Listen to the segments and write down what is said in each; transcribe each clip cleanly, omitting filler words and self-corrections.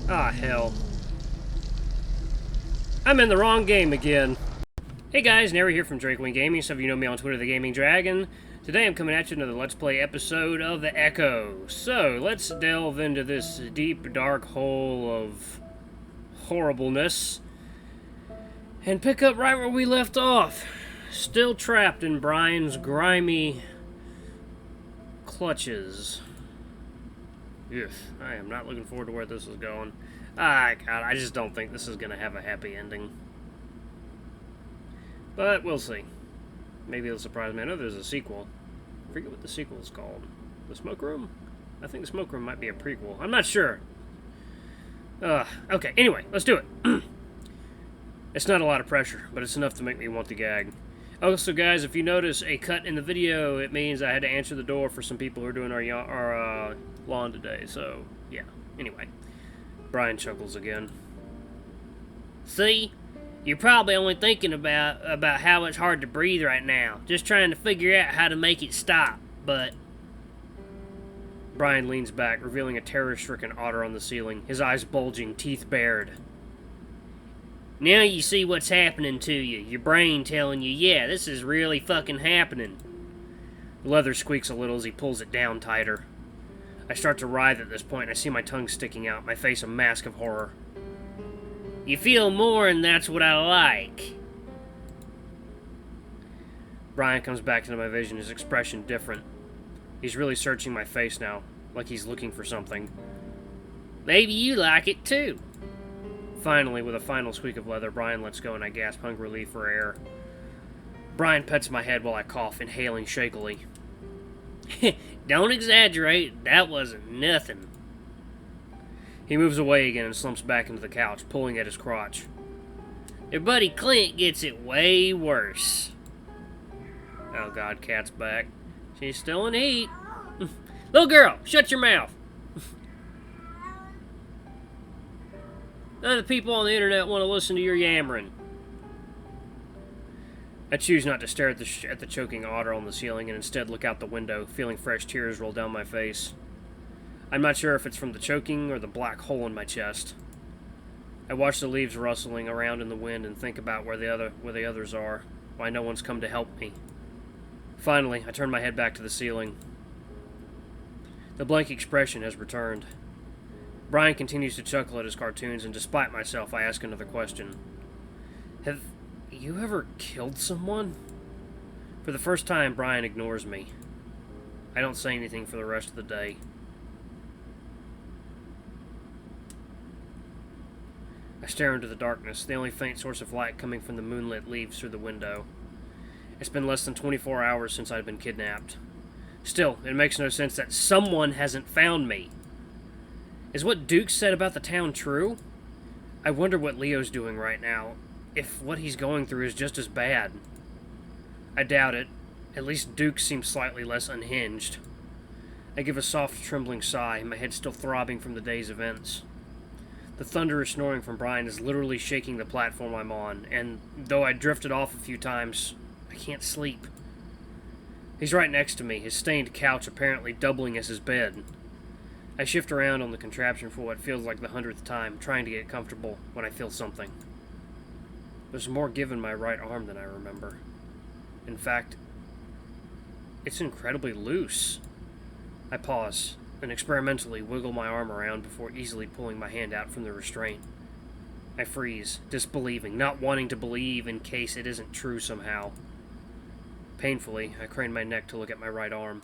Ah, hell. I'm in the wrong game again. Hey guys, Nary here from Drakewing Gaming. Some of you know me on Twitter, The Gaming Dragon. Today I'm coming at you another Let's Play episode of The Echo. So, let's delve into this deep, dark hole of horribleness and pick up right where we left off. Still trapped in Brian's grimy clutches. Ugh, I am not looking forward to where this is going. Ah, God, I just don't think this is going to have a happy ending. But we'll see. Maybe it'll surprise me. I know there's a sequel. I forget what the sequel is called. The Smoke Room? I think the Smoke Room might be a prequel. I'm not sure. Okay, anyway, let's do it. It's not a lot of pressure, but it's enough to make me want to gag. Also, guys, if you notice a cut in the video, it means I had to answer the door for some people who are doing our lawn today. So, yeah. Anyway, Brian chuckles again. See? You're probably only thinking about how it's hard to breathe right now. Just trying to figure out how to make it stop, but... Brian leans back, revealing a terror-stricken otter on the ceiling, his eyes bulging, teeth bared. Now you see what's happening to you. Your brain telling you, yeah, this is really fucking happening. The leather squeaks a little as he pulls it down tighter. I start to writhe at this point, and I see my tongue sticking out, my face a mask of horror. You feel more, and that's what I like. Brian comes back into my vision, his expression different. He's really searching my face now, like he's looking for something. Maybe you like it too. Finally, with a final squeak of leather, Brian lets go and I gasp hungrily for air. Brian pets my head while I cough, inhaling shakily. Don't exaggerate, that wasn't nothing. He moves away again and slumps back into the couch, pulling at his crotch. Your buddy Clint gets it way worse. Oh God, Kat's back. She's still in heat. Little girl, shut your mouth. None of the people on the internet want to listen to your yammering. I choose not to stare at the choking otter on the ceiling and instead look out the window, feeling fresh tears roll down my face. I'm not sure if it's from the choking or the black hole in my chest. I watch the leaves rustling around in the wind and think about where the others are, why no one's come to help me. Finally, I turn my head back to the ceiling. The blank expression has returned. Brian continues to chuckle at his cartoons, and despite myself, I ask another question. Have you ever killed someone? For the first time, Brian ignores me. I don't say anything for the rest of the day. I stare into the darkness, the only faint source of light coming from the moonlit leaves through the window. It's been less than 24 hours since I'd been kidnapped. Still, it makes no sense that someone hasn't found me. Is what Duke said about the town true? I wonder what Leo's doing right now, if what he's going through is just as bad. I doubt it. At least Duke seems slightly less unhinged. I give a soft, trembling sigh, my head still throbbing from the day's events. The thunderous snoring from Brian is literally shaking the platform I'm on, and though I drifted off a few times, I can't sleep. He's right next to me, his stained couch apparently doubling as his bed. I shift around on the contraption for what feels like the 100th time, trying to get comfortable when I feel something. There's more give in my right arm than I remember. In fact, it's incredibly loose. I pause, and experimentally wiggle my arm around before easily pulling my hand out from the restraint. I freeze, disbelieving, not wanting to believe in case it isn't true somehow. Painfully, I crane my neck to look at my right arm.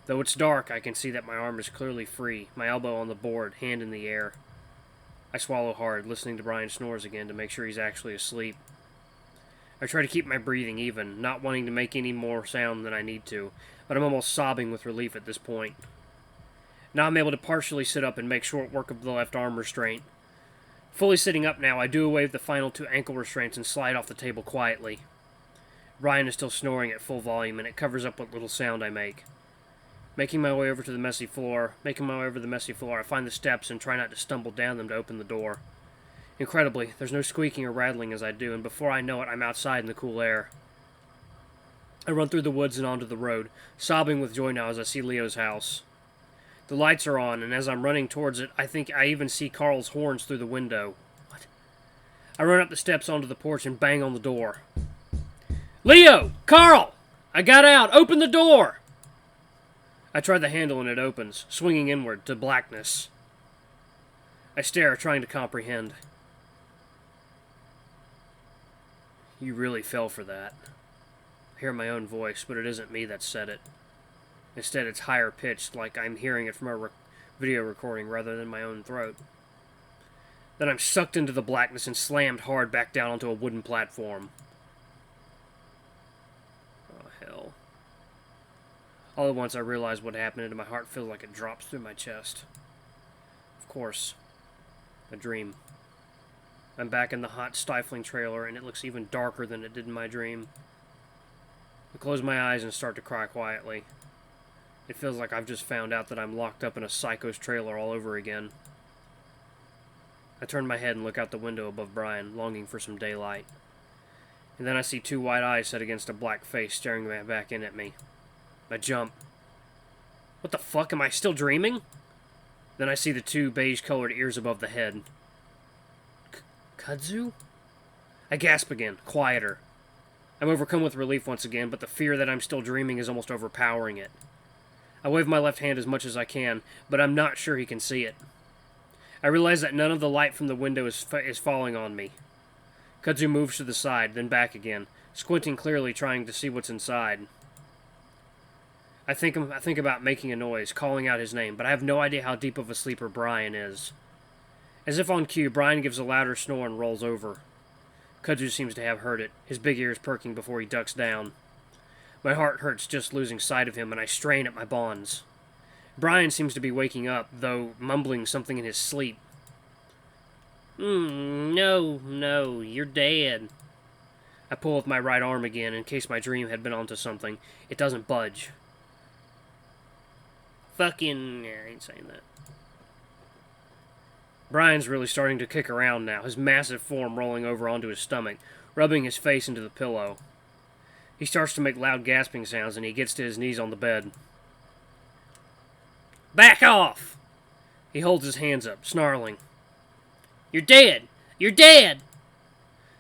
Though it's dark, I can see that my arm is clearly free, my elbow on the board, hand in the air. I swallow hard, listening to Brian snores again to make sure he's actually asleep. I try to keep my breathing even, not wanting to make any more sound than I need to, but I'm almost sobbing with relief at this point. Now I'm able to partially sit up and make short work of the left arm restraint. Fully sitting up now, I do away with the final 2 ankle restraints and slide off the table quietly. Brian is still snoring at full volume, and it covers up what little sound I make. Making my way over to the messy floor, I find the steps and try not to stumble down them to open the door. Incredibly, there's no squeaking or rattling as I do, and before I know it, I'm outside in the cool air. I run through the woods and onto the road, sobbing with joy now as I see Leo's house. The lights are on, and as I'm running towards it, I think I even see Carl's horns through the window. What? I run up the steps onto the porch and bang on the door. Leo! Carl! I got out! Open the door! I try the handle and it opens, swinging inward to blackness. I stare, trying to comprehend. You really fell for that. I hear my own voice, but it isn't me that said it. Instead, it's higher pitched, like I'm hearing it from a video recording rather than my own throat. Then I'm sucked into the blackness and slammed hard back down onto a wooden platform. Oh, hell. All at once I realize what happened and my heart feels like it drops through my chest. Of course. A dream. I'm back in the hot, stifling trailer and it looks even darker than it did in my dream. I close my eyes and start to cry quietly. It feels like I've just found out that I'm locked up in a psycho's trailer all over again. I turn my head and look out the window above Brian, longing for some daylight. And then I see two white eyes set against a black face staring back in at me. I jump. What the fuck? Am I still dreaming? Then I see the two beige-colored ears above the head. Kudzu? I gasp again, quieter. I'm overcome with relief once again, but the fear that I'm still dreaming is almost overpowering it. I wave my left hand as much as I can, but I'm not sure he can see it. I realize that none of the light from the window is falling on me. Kudzu moves to the side, then back again, squinting clearly, trying to see what's inside. I think about making a noise, calling out his name, but I have no idea how deep of a sleeper Brian is. As if on cue, Brian gives a louder snore and rolls over. Kudzu seems to have heard it, his big ears perking before he ducks down. My heart hurts just losing sight of him, and I strain at my bonds. Brian seems to be waking up, though mumbling something in his sleep. No, you're dead. I pull with my right arm again, in case my dream had been onto something. It doesn't budge. Fucking... I ain't saying that. Brian's really starting to kick around now, his massive form rolling over onto his stomach, rubbing his face into the pillow. He starts to make loud gasping sounds, and he gets to his knees on the bed. Back off! He holds his hands up, snarling. You're dead! You're dead!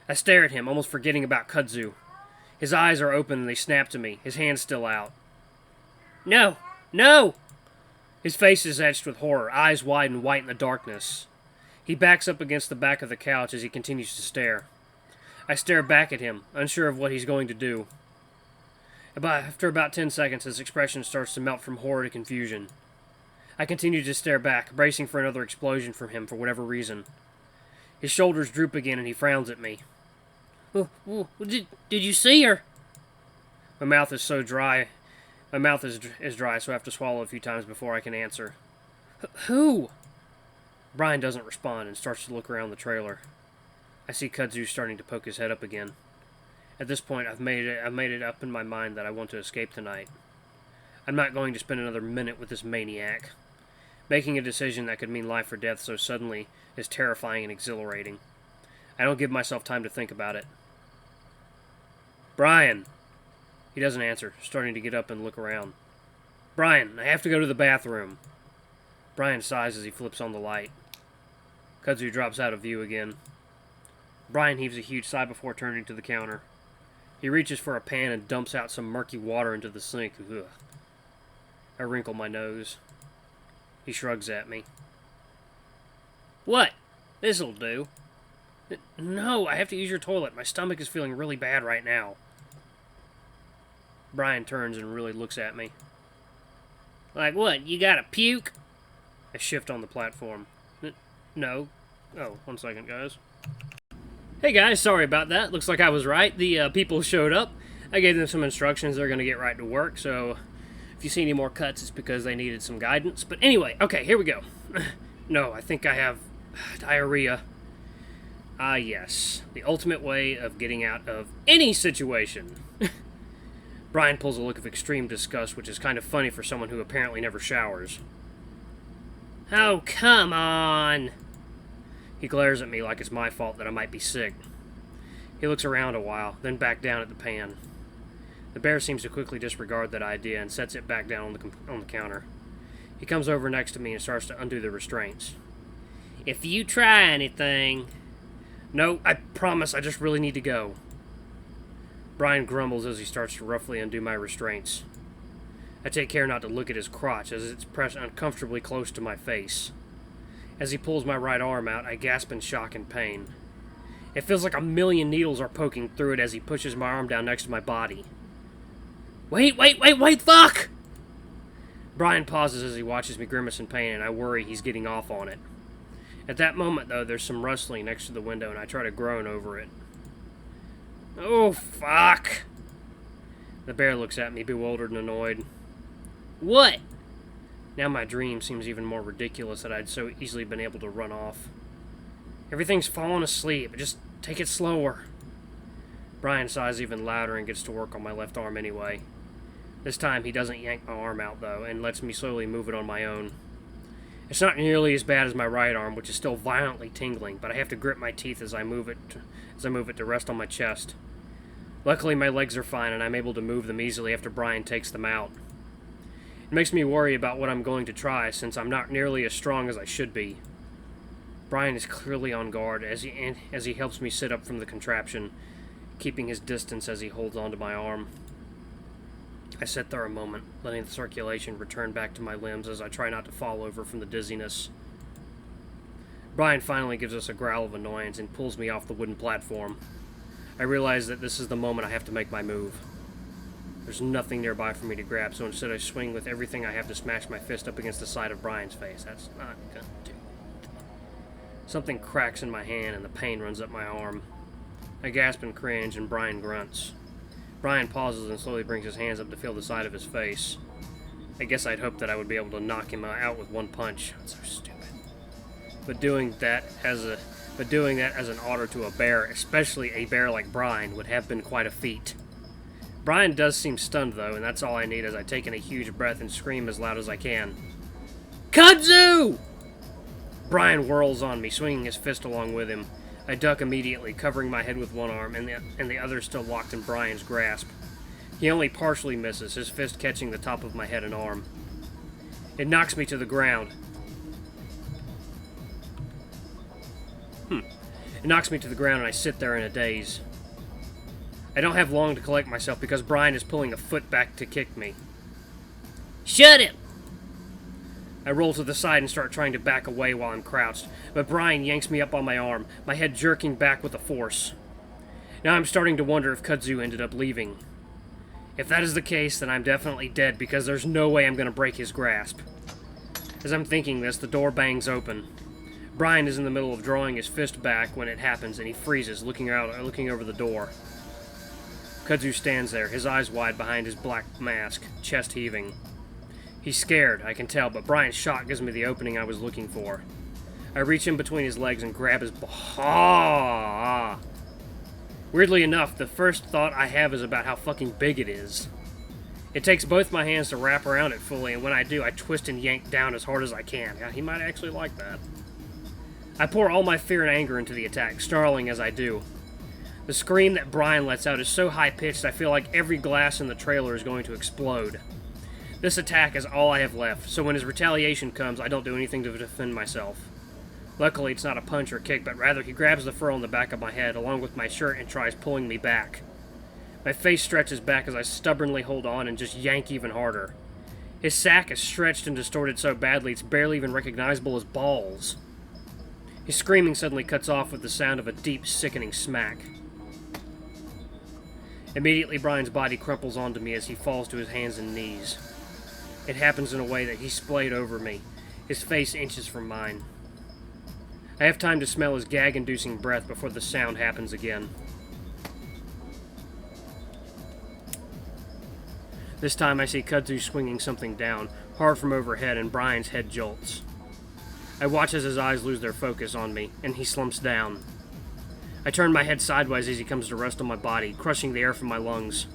I stare at him, almost forgetting about Kudzu. His eyes are open and they snap to me, his hands still out. No! No! His face is etched with horror, eyes wide and white in the darkness. He backs up against the back of the couch as he continues to stare. I stare back at him, unsure of what he's going to do. After about 10 seconds, his expression starts to melt from horror to confusion. I continue to stare back, bracing for another explosion from him for whatever reason. His shoulders droop again and he frowns at me. Did you see her? My mouth is so dry. My mouth is dry, so I have to swallow a few times before I can answer. Who? Brian doesn't respond and starts to look around the trailer. I see Kudzu starting to poke his head up again. At this point, I've made it up in my mind that I want to escape tonight. I'm not going to spend another minute with this maniac. Making a decision that could mean life or death so suddenly is terrifying and exhilarating. I don't give myself time to think about it. Brian! He doesn't answer, starting to get up and look around. Brian, I have to go to the bathroom. Brian sighs as he flips on the light. Kudzu drops out of view again. Brian heaves a huge sigh before turning to the counter. He reaches for a pan and dumps out some murky water into the sink. Ugh. I wrinkle my nose. He shrugs at me. What? This'll do. No, I have to use your toilet. My stomach is feeling really bad right now. Brian turns and really looks at me. Like what? You gotta puke? I shift on the platform. No. Oh, 1 second, guys. Hey guys, sorry about that. Looks like I was right. The people showed up. I gave them some instructions. They're going to get right to work, so if you see any more cuts, it's because they needed some guidance. But anyway, okay, here we go. No, I think I have diarrhea. Ah, yes. The ultimate way of getting out of any situation. Brian pulls a look of extreme disgust, which is kind of funny for someone who apparently never showers. Oh, come on! He glares at me like it's my fault that I might be sick. He looks around a while, then back down at the pan. The bear seems to quickly disregard that idea and sets it back down on the counter. He comes over next to me and starts to undo the restraints. If you try anything... No, I promise, I just really need to go. Brian grumbles as he starts to roughly undo my restraints. I take care not to look at his crotch as it's pressed uncomfortably close to my face. As he pulls my right arm out, I gasp in shock and pain. It feels like a million needles are poking through it as he pushes my arm down next to my body. Wait, fuck! Brian pauses as he watches me grimace in pain, and I worry he's getting off on it. At that moment, though, there's some rustling next to the window, and I try to groan over it. Oh, fuck! The bear looks at me, bewildered and annoyed. What? Now my dream seems even more ridiculous that I'd so easily been able to run off. Everything's fallen asleep. Just take it slower. Brian sighs even louder and gets to work on my left arm anyway. This time he doesn't yank my arm out, though, and lets me slowly move it on my own. It's not nearly as bad as my right arm, which is still violently tingling, but I have to grip my teeth as I move it to rest on my chest. Luckily, my legs are fine, and I'm able to move them easily after Brian takes them out. It makes me worry about what I'm going to try, since I'm not nearly as strong as I should be. Brian is clearly on guard as he helps me sit up from the contraption, keeping his distance as he holds onto my arm. I sit there a moment, letting the circulation return back to my limbs as I try not to fall over from the dizziness. Brian finally gives us a growl of annoyance and pulls me off the wooden platform. I realize that this is the moment I have to make my move. There's nothing nearby for me to grab, so instead I swing with everything I have to smash my fist up against the side of Brian's face. That's not gonna do it. Something cracks in my hand and the pain runs up my arm. I gasp and cringe, and Brian grunts. Brian pauses and slowly brings his hands up to feel the side of his face. I guess I'd hoped that I would be able to knock him out with one punch. That's so stupid. But doing that as an order to a bear, especially a bear like Brian, would have been quite a feat. Brian does seem stunned, though, and that's all I need as I take in a huge breath and scream as loud as I can. Kudzu! Brian whirls on me, swinging his fist along with him. I duck immediately, covering my head with one arm, and the other still locked in Brian's grasp. He only partially misses, his fist catching the top of my head and arm. It knocks me to the ground. It knocks me to the ground and I sit there in a daze. I don't have long to collect myself because Brian is pulling a foot back to kick me. Shut him! I roll to the side and start trying to back away while I'm crouched, but Brian yanks me up on my arm, my head jerking back with a force. Now I'm starting to wonder if Kudzu ended up leaving. If that is the case, then I'm definitely dead because there's no way I'm going to break his grasp. As I'm thinking this, the door bangs open. Brian is in the middle of drawing his fist back when it happens, and he freezes, looking over the door. Kudzu stands there, his eyes wide behind his black mask, chest heaving. He's scared, I can tell, but Brian's shot gives me the opening I was looking for. I reach in between his legs and grab his Weirdly enough, the first thought I have is about how fucking big it is. It takes both my hands to wrap around it fully, and when I do, I twist and yank down as hard as I can. He might actually like that. I pour all my fear and anger into the attack, snarling as I do. The scream that Brian lets out is so high-pitched I feel like every glass in the trailer is going to explode. This attack is all I have left, so when his retaliation comes, I don't do anything to defend myself. Luckily, it's not a punch or kick, but rather he grabs the fur on the back of my head along with my shirt and tries pulling me back. My face stretches back as I stubbornly hold on and just yank even harder. His sack is stretched and distorted so badly it's barely even recognizable as balls. His screaming suddenly cuts off with the sound of a deep, sickening smack. Immediately, Brian's body crumples onto me as he falls to his hands and knees. It happens in a way that he's splayed over me, his face inches from mine. I have time to smell his gag-inducing breath before the sound happens again. This time I see Kudzu swinging something down, hard from overhead, and Brian's head jolts. I watch as his eyes lose their focus on me, and he slumps down. I turn my head sideways as he comes to rest on my body, crushing the air from my lungs.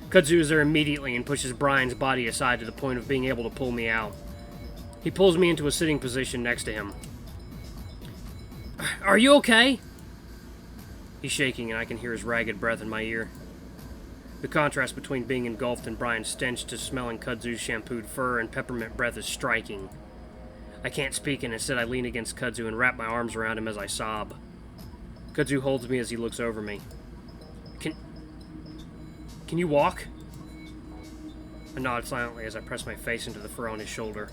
Kudzu is there immediately and pushes Brian's body aside to the point of being able to pull me out. He pulls me into a sitting position next to him. Are you okay? He's shaking and I can hear his ragged breath in my ear. The contrast between being engulfed in Brian's stench to smelling Kudzu's shampooed fur and peppermint breath is striking. I can't speak, and instead I lean against Kudzu and wrap my arms around him as I sob. Kudzu holds me as he looks over me. Can you walk? I nod silently as I press my face into the fur on his shoulder.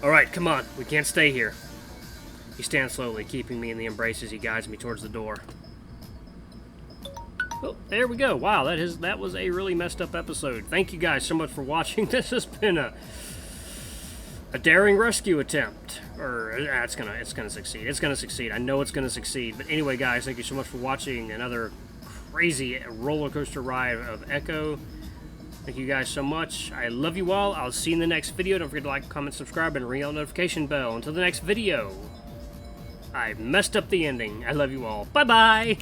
Alright, come on. We can't stay here. He stands slowly, keeping me in the embrace as he guides me towards the door. Oh, there we go. Wow, that was a really messed up episode. Thank you guys so much for watching. This has been a daring rescue attempt. It's gonna succeed. It's gonna succeed. I know it's gonna succeed. But anyway, guys, thank you so much for watching another crazy roller coaster ride of Echo. Thank you guys so much. I love you all. I'll see you in the next video. Don't forget to like, comment, subscribe, and ring the notification bell. Until the next video, I messed up the ending. I love you all. Bye-bye.